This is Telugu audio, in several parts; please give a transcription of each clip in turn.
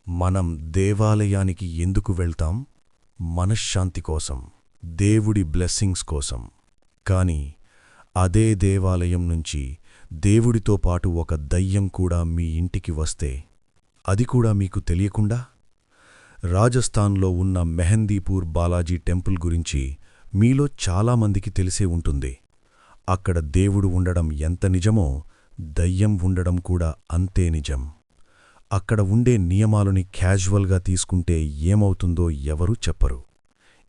మనం దేవాలయానికి ఎందుకు వెళ్తాం? మనశ్శాంతి కోసం, దేవుడి బ్లెస్సింగ్స్ కోసం. కాని అదే దేవాలయం నుంచి దేవుడితో పాటు ఒక దయ్యం కూడా మీ ఇంటికి వస్తే, అది కూడా మీకు తెలియకుండా? రాజస్థాన్లో ఉన్న మెహందీపూర్ బాలాజీ టెంపుల్ గురించి మీలో చాలామందికి తెలిసే ఉంటుంది. అక్కడ దేవుడు ఉండడం ఎంత నిజమో, దయ్యం ఉండడం కూడా అంతే నిజం. అక్కడ ఉండే నియమాలని క్యాజువల్గా తీసుకుంటే ఏమవుతుందో ఎవరూ చెప్పరు.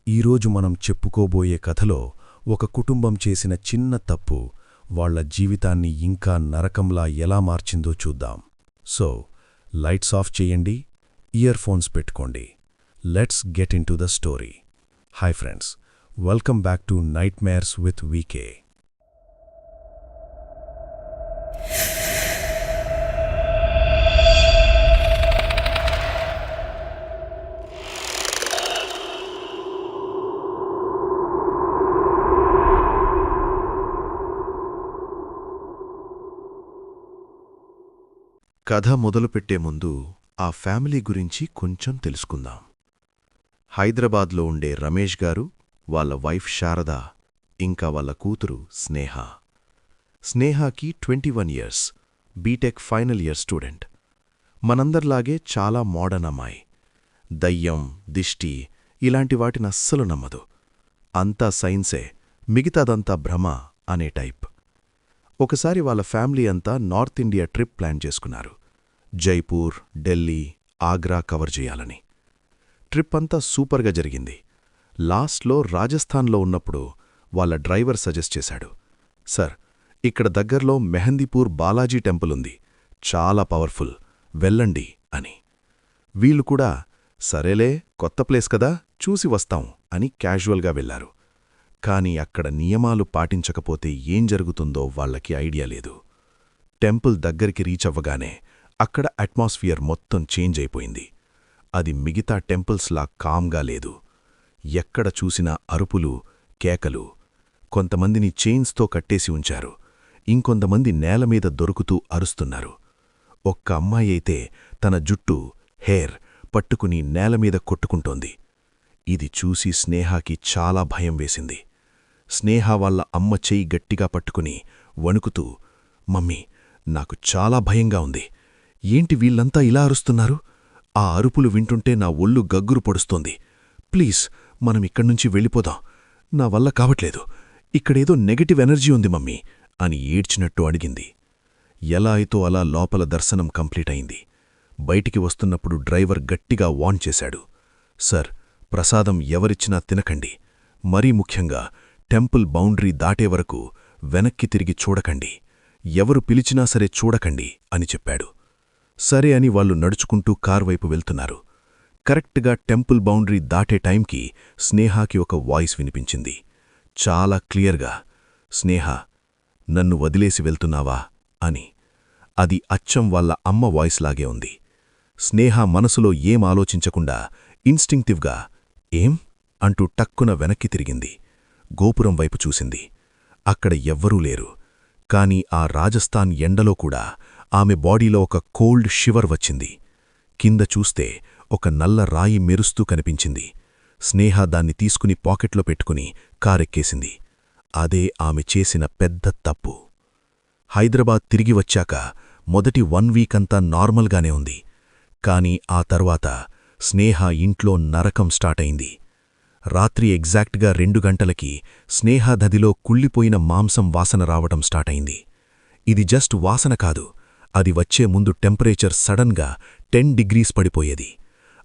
ఈరోజు మనం చెప్పుకోబోయే కథలో ఒక కుటుంబం చేసిన చిన్న తప్పు వాళ్ల జీవితాన్ని ఇంకా నరకంలా ఎలా మార్చిందో చూద్దాం. సో, లైట్స్ ఆఫ్ చేయండి, ఇయర్ ఫోన్స్ పెట్టుకోండి. Let's get into the story. Hi friends, welcome back to Nightmares with VK. కథ మొదలుపెట్టే ముందు ఆ ఫ్యామిలీ గురించి కొంచెం తెలుసుకుందాం. హైదరాబాద్లో ఉండే రమేష్ గారు, వాళ్ళ వైఫ్ శారద, ఇంకా వాళ్ళ కూతురు స్నేహ. స్నేహాకి 21 years, BTech final year student. మనందర్లాగే చాలా మోడర్న్ అమ్మాయి. దయ్యం, దిష్టి ఇలాంటి వాటినస్సలు నమ్మదు. అంతా సైన్సే, మిగతాదంతా భ్రమ అనే టైప్. ఒకసారి వాళ్ళ ఫ్యామిలీ అంతా నార్త్ ఇండియా ట్రిప్ ప్లాన్ చేసుకున్నారు. జైపూర్, ఢిల్లీ, ఆగ్రా కవర్ చేయాలని. ట్రిప్ అంతా సూపర్గా జరిగింది. లాస్ట్లో రాజస్థాన్లో ఉన్నప్పుడు వాళ్ళ డ్రైవర్ సజెస్ట్ చేశాడు, సార్, ఇక్కడ దగ్గర్లో మెహందీపూర్ బాలాజీ టెంపుల్ ఉంది, చాలా పవర్ఫుల్, వెళ్ళండి అని. వీళ్ళు కూడా సరేలే, కొత్త ప్లేస్ కదా, చూసి వస్తాం అని క్యాజువల్గా వెళ్లారు. కాని అక్కడ నియమాలు పాటించకపోతే ఏం జరుగుతుందో వాళ్లకి ఐడియా లేదు. టెంపుల్ దగ్గరికి రీచ్ అవ్వగానే అక్కడ అట్మాస్ఫియర్ మొత్తం చేంజ్ అయిపోయింది. అది మిగతా టెంపుల్స్లా కామ్గా లేదు. ఎక్కడ చూసినా అరుపులు, కేకలు. కొంతమందిని చైన్స్తో కట్టేసి ఉంచారు, ఇంకొంతమంది నేలమీద దొరుకుతూ అరుస్తున్నారు. ఒక్క అమ్మాయి అయితే తన జుట్టు, హెయిర్ పట్టుకుని నేలమీద కొట్టుకుంటోంది. ఇది చూసి స్నేహాకి చాలా భయం వేసింది. స్నేహ వాళ్ళ అమ్మ చెయ్యి గట్టిగా పట్టుకుని వణుకుతూ, మమ్మీ, నాకు చాలా భయంగా ఉంది. ఏంటి వీళ్లంతా ఇలా అరుస్తున్నారు? ఆ అరుపులు వింటుంటే నా ఒళ్ళు గగ్గురు పొడుస్తోంది. ప్లీజ్, మనం ఇక్కడ్నుంచి వెళ్ళిపోదాం. నా వల్ల కావట్లేదు. ఇక్కడేదో నెగటివ్ ఎనర్జీ ఉంది మమ్మీ అని ఏడ్చినట్టు అడిగింది. ఎలా అయితో అలా లోపల దర్శనం కంప్లీట్ అయింది. బయటికి వస్తున్నప్పుడు డ్రైవర్ గట్టిగా వార్న్ చేశాడు, సర్, ప్రసాదం ఎవరిచ్చినా తినకండి. మరీ ముఖ్యంగా టెంపుల్ బౌండరీ దాటే వరకు వెనక్కి తిరిగి చూడకండి. ఎవరు పిలిచినా సరే చూడకండి అని చెప్పాడు. సరే అని వాళ్లు నడుచుకుంటూ కార్ వైపు వెళ్తున్నారు. కరెక్ట్గా టెంపుల్ బౌండరీ దాటే టైంకి స్నేహాకి ఒక వాయిస్ వినిపించింది, చాలా క్లియర్గా, స్నేహ, నన్ను వదిలేసి వెళ్తున్నావా అని. అది అచ్చం వాళ్ళ అమ్మ వాయిస్లాగే ఉంది. స్నేహ మనసులో ఏం ఆలోచించకుండా ఇన్స్టింక్టివ్గా ఏం అంటూ టక్కున వెనక్కి తిరిగింది. గోపురం వైపు చూసింది. అక్కడ ఎవ్వరూ లేరు. కాని ఆ రాజస్థాన్ ఎండలో కూడా ఆమె బాడీలో ఒక కోల్డ్ షివర్ వచ్చింది. కింద చూస్తే ఒక నల్ల రాయి మెరుస్తూ కనిపించింది. స్నేహ దాన్ని తీసుకుని పాకెట్లో పెట్టుకుని కారెక్కేసింది. అదే ఆమె చేసిన పెద్ద తప్పు. హైదరాబాద్ తిరిగి వచ్చాక మొదటి 1 వీక్ అంతా నార్మల్గానే ఉంది. కాని ఆ తర్వాత స్నేహ ఇంట్లో నరకం స్టార్ట్ అయింది. రాత్రి ఎగ్జాక్ట్గా 2 గంటలకి స్నేహ దదిలో కుళ్ళిపోయిన మాంసం వాసన రావటం స్టార్ట్ అయింది. ఇది జస్ట్ వాసన కాదు, అది వచ్చే ముందు టెంపరేచర్ సడన్గా 10 డిగ్రీస్ పడిపోయేది.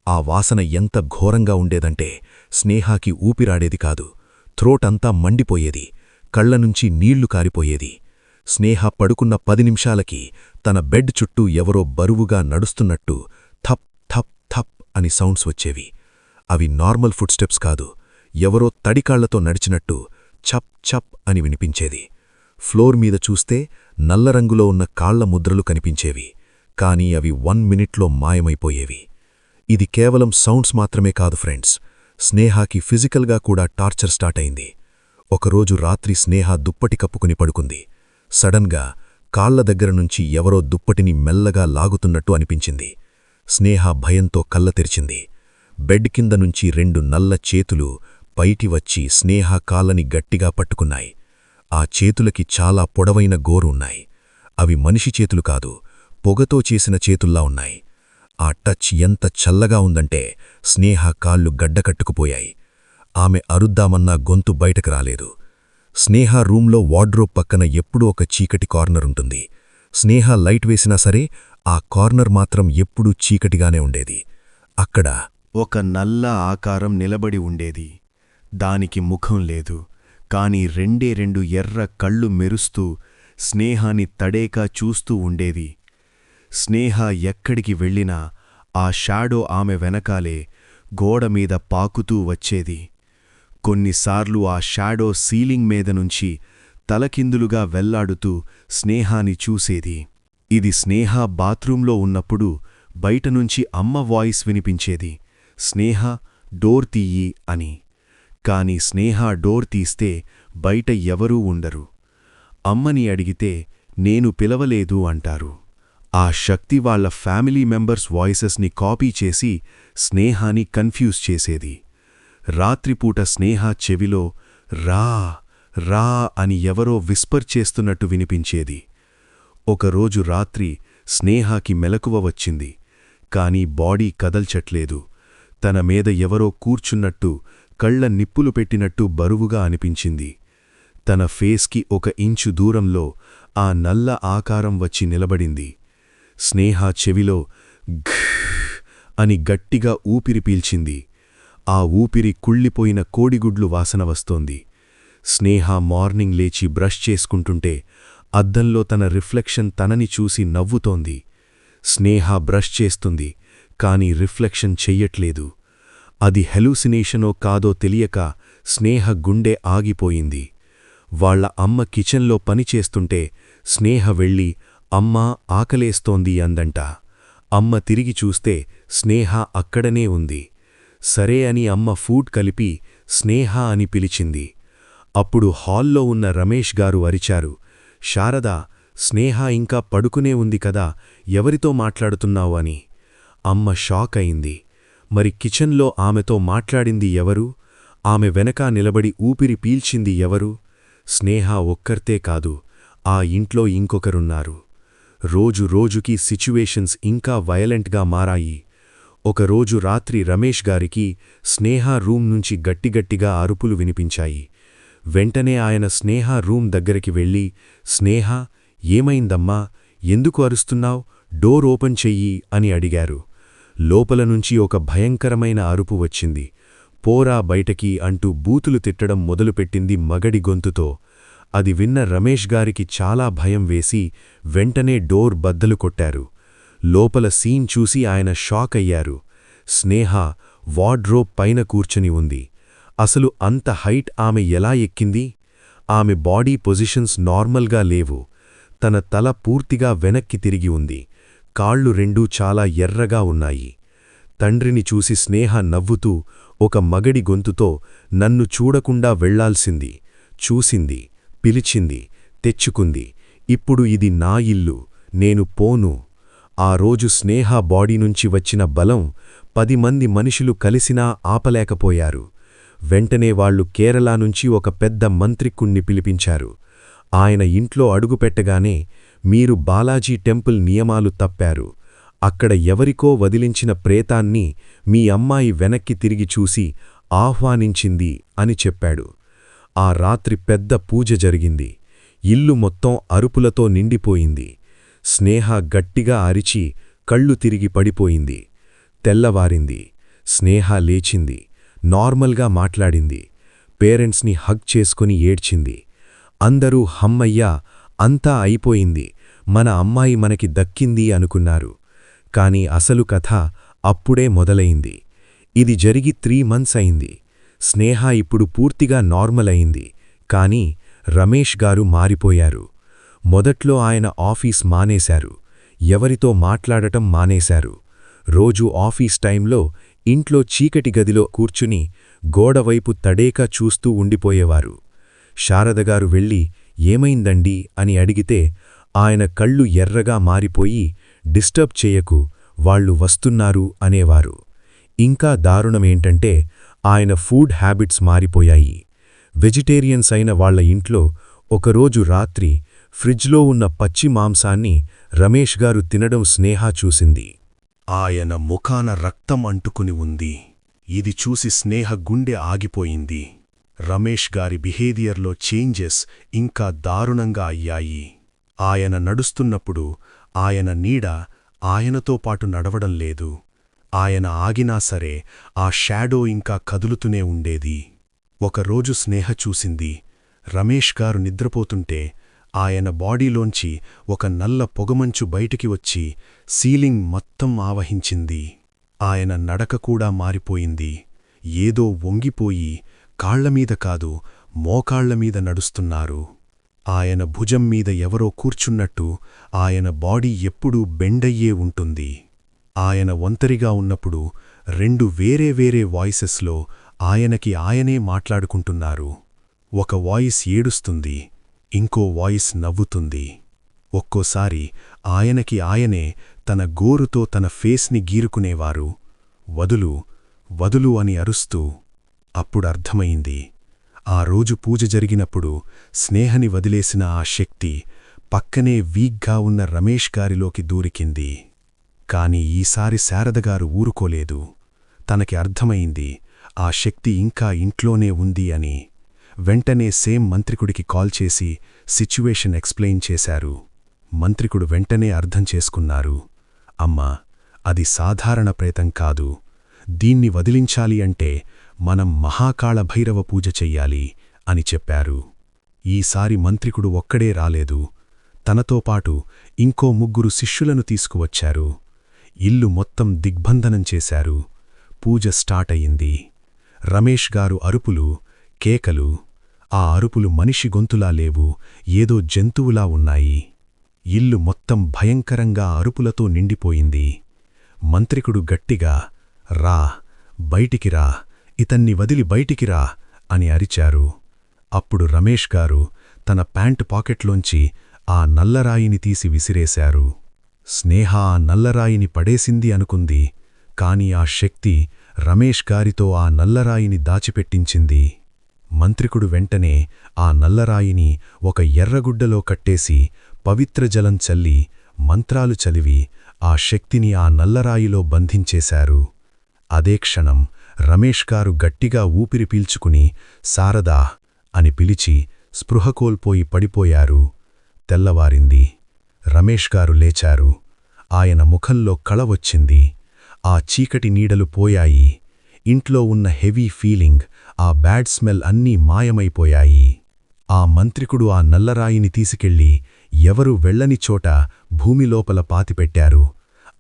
ఆ వాసన ఎంత ఘోరంగా ఉండేదంటే స్నేహాకి ఊపిరాడేది కాదు. థ్రోట్ అంతా మండిపోయేది, కళ్లనుంచి నీళ్లు కారిపోయేది. స్నేహ పడుకున్న 10 నిమిషాలకి తన బెడ్ చుట్టూ ఎవరో బరువుగా నడుస్తున్నట్టు థప్ థప్ థప్ అని సౌండ్స్ వచ్చేవి. అవి నార్మల్ ఫుట్ స్టెప్స్ కాదు, ఎవరో తడికాళ్లతో నడిచినట్టు ఛప్ ఛప్ అని వినిపించేది. ఫ్లోర్ మీద చూస్తే నల్లరంగులో ఉన్న కాళ్ల ముద్రలు కనిపించేవి. కాని అవి 1 మినిట్లో మాయమైపోయేవి. ఇది కేవలం సౌండ్స్ మాత్రమే కాదు ఫ్రెండ్స్, స్నేహాకి ఫిజికల్గా కూడా టార్చర్ స్టార్ట్ అయింది. ఒకరోజు రాత్రి స్నేహ దుప్పటి కప్పుకుని పడుకుంది. సడన్గా కాళ్ల దగ్గర నుంచి ఎవరో దుప్పటిని మెల్లగా లాగుతున్నట్టు అనిపించింది. స్నేహ భయంతో కళ్ళ తెరిచింది. బెడ్ కింద నుంచి 2 నల్ల చేతులు పైకి వచ్చి స్నేహ కాళ్ళని గట్టిగా పట్టుకున్నాయి. ఆ చేతులకి చాలా పొడవైన గోరు ఉన్నాయి. అవి మనిషి చేతులు కాదు, పొగతో చేసిన చేతుల్లా ఉన్నాయి. ఆ టచ్ ఎంత చల్లగా ఉందంటే స్నేహ కాళ్ళు గడ్డకట్టుకుపోయాయి. ఆమె అరుద్దామన్నా గొంతు బయటకు రాలేదు. స్నేహ రూంలో వార్డ్రోబ్ పక్కన ఎప్పుడూ ఒక చీకటి కార్నరుంటుంది. స్నేహ లైట్ వేసినా సరే ఆ కార్నర్ మాత్రం ఎప్పుడూ చీకటిగానే ఉండేది. అక్కడ ఒక నల్ల ఆకారం నిలబడి ఉండేది. దానికి ముఖం లేదు, కాని 2 ఎర్ర కళ్ళు మెరుస్తూ స్నేహాని తడేకా చూస్తూ ఉండేది. స్నేహ ఎక్కడికి వెళ్ళినా ఆ షాడో ఆమె వెనకాలే గోడమీద పాకుతూ వచ్చేది. కొన్నిసార్లు ఆ షాడో సీలింగ్ మీద నుంచి తలకిందులుగా వెళ్లాడుతూ స్నేహాని చూసేది. ఇది స్నేహ బాత్రూంలో ఉన్నప్పుడు బయటనుంచి అమ్మ వాయిస్ వినిపించేది, స్నేహ డోర్ తీయి అని. కాని స్నేహ డోర్ తీస్తే బయట ఎవరూ ఉండరు. అమ్మని అడిగితే నేను పిలవలేదు అంటారు. ఆ శక్తి వాళ్ల ఫ్యామిలీ మెంబర్స్ వాయిసెస్ని కాపీ చేసి స్నేహాని కన్ఫ్యూజ్ చేసేది. రాత్రిపూట స్నేహ చెవిలో రా రా అని ఎవరో విస్పర్ చేస్తున్నట్టు వినిపించేది. ఒకరోజు రాత్రి స్నేహాకి మెలకువ వచ్చింది. కాని బాడీ కదల్చట్లేదు. తన మీద ఎవరో కూర్చున్నట్టు, కళ్ళ నిప్పులు పెట్టినట్టు బరువుగా అనిపించింది. తన ఫేస్కి 1 ఇంచు దూరంలో ఆ నల్ల ఆకారం వచ్చి నిలబడింది. స్నేహ చెవిలో ఘ్ అని గట్టిగా ఊపిరి పీల్చింది. ఆ ఊపిరి కుళ్ళిపోయిన కోడిగుడ్లు వాసన వస్తోంది. స్నేహ మార్నింగ్ లేచి బ్రష్ చేసుకుంటుంటే అద్దంలో తన రిఫ్లెక్షన్ తనని చూసి నవ్వుతోంది. స్నేహ బ్రష్ చేస్తుంది, కాని రిఫ్లెక్షన్ చెయ్యట్లేదు. అది హెలూసినేషనో కాదో తెలియక స్నేహ గుండె ఆగిపోయింది. వాళ్ల అమ్మ కిచెన్లో పనిచేస్తుంటే స్నేహ వెళ్ళి అమ్మా ఆకలేస్తోంది అందంట. అమ్మ తిరిగి చూస్తే స్నేహ అక్కడనే ఉంది. సరే అని అమ్మ ఫుడ్ కలిపి స్నేహ అని పిలిచింది. అప్పుడు హాల్లో ఉన్న రమేష్ గారు అరిచారు, శారదా, స్నేహ ఇంకా పడుకునే ఉంది కదా, ఎవరితో మాట్లాడుతున్నావు అని. అమ్మ షాక్ అయింది. మరి కిచెన్లో ఆమెతో మాట్లాడింది ఎవరు? ఆమె వెనక నిలబడి ఊపిరి పీల్చింది ఎవరు? స్నేహ ఒక్కర్తే కాదు, ఆ ఇంట్లో ఇంకొకరున్నారు. రోజు రోజుకి సిచ్యువేషన్స్ ఇంకా వయలెంట్గా మారాయి. ఒకరోజు రాత్రి రమేష్ గారికి స్నేహ రూమ్ నుంచి గట్టిగట్టిగా అరుపులు వినిపించాయి. వెంటనే ఆయన స్నేహ రూమ్ దగ్గరికి వెళ్ళి, స్నేహ, ఏమైందమ్మా, ఎందుకు అరుస్తున్నావ్, డోర్ ఓపెన్ చెయ్యి అని అడిగారు. లోపల నుంచి ఒక భయంకరమైన అరుపు వచ్చింది. పోరా బయటకి అంటూ బూతులు తిట్టడం మొదలుపెట్టింది మగడి గొంతుతో. అది విన్న రమేష్ గారికి చాలా భయం వేసి వెంటనే డోర్ బద్దలు కొట్టారు. లోపల సీన్ చూసి ఆయన షాక్ అయ్యారు. స్నేహ వార్డ్రోబ్ పైన కూర్చొని ఉంది. అసలు అంత హైట్ ఆమె ఎలా ఎక్కింది? ఆమె బాడీ పొజిషన్స్ నార్మల్గా లేవు. తన తల పూర్తిగా వెనక్కి తిరిగి ఉంది. కాళ్ళు 2 చాలా ఎర్రగా ఉన్నాయి. తండ్రిని చూసి స్నేహ నవ్వుతూ ఒక మగడి గొంతుతో, నన్ను చూడకుండా వెళ్లాల్సింది, చూసింది, పిలిచింది, తెచ్చుకుంది. ఇప్పుడు ఇది నా ఇల్లు, నేను పోను. ఆ రోజు స్నేహ బాడీ నుంచి వచ్చిన బలం 10 మంది మనుషులు కలిసినా ఆపలేకపోయారు. వెంటనే వాళ్లు కేరళ నుంచి ఒక పెద్ద మంత్రికుణ్ణి పిలిపించారు. ఆయన ఇంట్లో అడుగుపెట్టగానే, మీరు బాలాజీ టెంపుల్ నియమాలు తప్పారు. అక్కడ ఎవరికో వదిలించిన ప్రేతాన్ని మీ అమ్మాయి వెనక్కి తిరిగి చూసి ఆహ్వానించింది అని చెప్పాడు. ఆ రాత్రి పెద్ద పూజ జరిగింది. ఇల్లు మొత్తం అరుపులతో నిండిపోయింది. స్నేహ గట్టిగా అరిచి కళ్ళు తిరిగి పడిపోయింది. తెల్లవారింది. స్నేహ లేచింది. నార్మల్గా మాట్లాడింది. పేరెంట్స్ని హగ్ చేసుకుని ఏడ్చింది. అందరూ హమ్మయ్యా, అంతా అయిపోయింది, మన అమ్మాయి మనకి దక్కింది అనుకున్నారు. కాని అసలు కథ అప్పుడే మొదలైంది. ఇది జరిగి 3 మంత్స్ అయింది. స్నేహ ఇప్పుడు పూర్తిగా నార్మల్ అయింది. కాని రమేష్ గారు మారిపోయారు. మొదట్లో ఆయన ఆఫీస్ మానేశారు. ఎవరితో మాట్లాడటం మానేశారు. రోజూ ఆఫీస్ టైంలో ఇంట్లో చీకటి గదిలో కూర్చుని గోడవైపు తడేకా చూస్తూ ఉండిపోయేవారు. శారదగారు వెళ్ళి ఏమైందండీ అని అడిగితే ఆయన కళ్ళు ఎర్రగా మారిపోయి, డిస్టర్బ్ చేయకు, వాళ్ళు వస్తున్నారు అనేవారు. ఇంకా దారుణమేంటంటే ఆయన ఫుడ్ హ్యాబిట్స్ మారిపోయాయి. వెజిటేరియన్స్ అయిన వాళ్ల ఇంట్లో ఒకరోజు రాత్రి ఫ్రిడ్జ్లో ఉన్న పచ్చి మాంసాన్ని రమేష్ గారు తినడం స్నేహ చూసింది. ఆయన ముఖాన రక్తం అంటుకుని ఉంది. ఇది చూసి స్నేహ గుండె ఆగిపోయింది. రమేష్ గారి బిహేవియర్లో చేంజెస్ ఇంకా దారుణంగా అయ్యాయి. ఆయన నడుస్తున్నప్పుడు ఆయన నీడ ఆయనతో పాటు నడవడం లేదు. ఆయన ఆగినా సరే ఆ షాడో ఇంకా కదులుతూనే ఉండేది. ఒకరోజు స్నేహ చూసింది, రమేష్ గారు నిద్రపోతుంటే ఆయన బాడీలోంచి ఒక నల్ల పొగమంచు బయటికి వచ్చి సీలింగ్ మొత్తం ఆవహించింది. ఆయన నడక కూడా మారిపోయింది. ఏదో వంగిపోయి కాళ్లమీద కాదు మోకాళ్లమీద నడుస్తున్నారు. ఆయన భుజం మీద ఎవరో కూర్చున్నట్టు ఆయన బాడీ ఎప్పుడూ బెండయ్యే ఉంటుంది. ఆయన ఒంటరిగా ఉన్నప్పుడు రెండు వేరే వేరే వాయిసెస్లో ఆయనకి ఆయనే మాట్లాడుకుంటున్నారు. ఒక వాయిస్ ఏడుస్తుంది, ఇంకో వాయిస్ నవ్వుతుంది. ఒక్కోసారి ఆయనకి ఆయనే తన గోరుతో తన ఫేస్ని గీరుకునేవారు. వదులు వదులు అని అరుస్తూ. అప్పుడర్థమైంది, ఆ రోజు పూజ జరిగినప్పుడు స్నేహని వదిలేసిన ఆ శక్తి పక్కనే వీక్గా ఉన్న రమేష్ గారిలోకి దూరికింది. కాని ఈసారి శారదగారు ఊరుకోలేదు. తనకి అర్థమైంది ఆ శక్తి ఇంకా ఇంట్లోనే ఉంది అని. వెంటనే సేమ్ మంత్రికుడికి కాల్ చేసి సిచ్యువేషన్ ఎక్స్ప్లెయిన్ చేశారు. మంత్రికుడు వెంటనే అర్థం చేసుకున్నారు. అమ్మా, అది సాధారణ ప్రేతం కాదు. దీన్ని వదిలించాలి అంటే మనం మహాకాళ భైరవ పూజ చెయ్యాలి అని చెప్పారు. ఈసారి మంత్రికుడు ఒక్కడే రాలేదు. తనతో పాటు ఇంకో 3 శిష్యులను తీసుకువచ్చారు. ఇల్లు మొత్తం దిగ్బంధనం చేశారు. పూజ స్టార్ట్ అయింది. రమేష్ గారు అరుపులు, కేకలు. ఆ అరుపులు మనిషి గొంతులా లేవు, ఏదో జంతువులా ఉన్నాయి. ఇల్లు మొత్తం భయంకరంగా అరుపులతో నిండిపోయింది. మంత్రికుడు గట్టిగా, రా, బయటికి రా, ఇతన్ని వదిలి బయటికి రా అని అరిచారు. అప్పుడు రమేష్ గారు తన ప్యాంటు పాకెట్లోంచి ఆ నల్లరాయిని తీసి విసిరేశారు. స్నేహ ఆ నల్లరాయిని పడేసింది అనుకుంది. కాని ఆ శక్తి రమేష్ గారితో ఆ నల్లరాయిని దాచిపెట్టించింది. మంత్రికుడు వెంటనే ఆ నల్లరాయిని ఒక ఎర్రగుడ్డలో కట్టేసి పవిత్ర జలం చల్లి మంత్రాలు చదివి ఆ శక్తిని ఆ నల్లరాయిలో బంధించేశారు. అదే క్షణం రమేష్ గారు గట్టిగా ఊపిరి పీల్చుకుని శారదా అని పిలిచి స్పృహ కోల్పోయి పడిపోయారు. తెల్లవారింది. రమేష్ గారు లేచారు. ఆయన ముఖంలో కళ వచ్చింది. ఆ చీకటి నీడలు పోయాయి. ఇంట్లో ఉన్న హెవీ ఫీలింగ్, ఆ బ్యాడ్ స్మెల్ అన్నీ మాయమైపోయాయి. ఆ మంత్రికుడు ఆ నల్లరాయిని తీసుకెళ్లి ఎవరు వెళ్లని చోట భూమిలోపల పాతిపెట్టారు.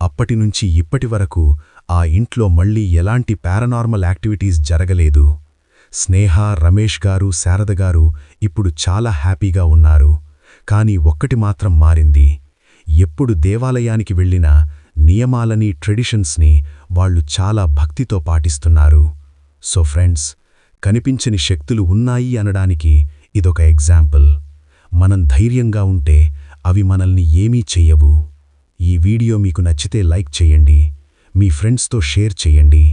అప్పటినుంచి ఇప్పటివరకు ఆ ఇంట్లో మళ్లీ ఎలాంటి పారానార్మల్ యాక్టివిటీస్ జరగలేదు. స్నేహ, రమేష్ గారు, శారదగారు ఇప్పుడు చాలా హ్యాపీగా ఉన్నారు. కాని ఒక్కటి మాత్రం మారింది. ఎప్పుడు దేవాలయానికి వెళ్లినా నియమాలని, ట్రెడిషన్స్ని వాళ్లు చాలా భక్తితో పాటిస్తున్నారు. సో ఫ్రెండ్స్, కనిపించని శక్తులు ఉన్నాయి అనడానికి ఇదొక ఎగ్జాంపుల్. మనం ధైర్యంగా ఉంటే అవి మనల్ని ఏమీ చెయ్యవు. ఈ వీడియో మీకు నచ్చితే లైక్ చేయండి, మీ ఫ్రెండ్స్తో షేర్ చేయండి.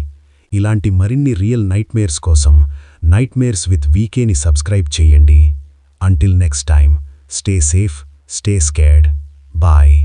ఇలాంటి మరిన్ని రియల్ నైట్మేర్స్ కోసం నైట్మేర్స్ విత్ వీకేని సబ్స్క్రైబ్ చేయండి. Until next time, stay safe, stay scared. Bye.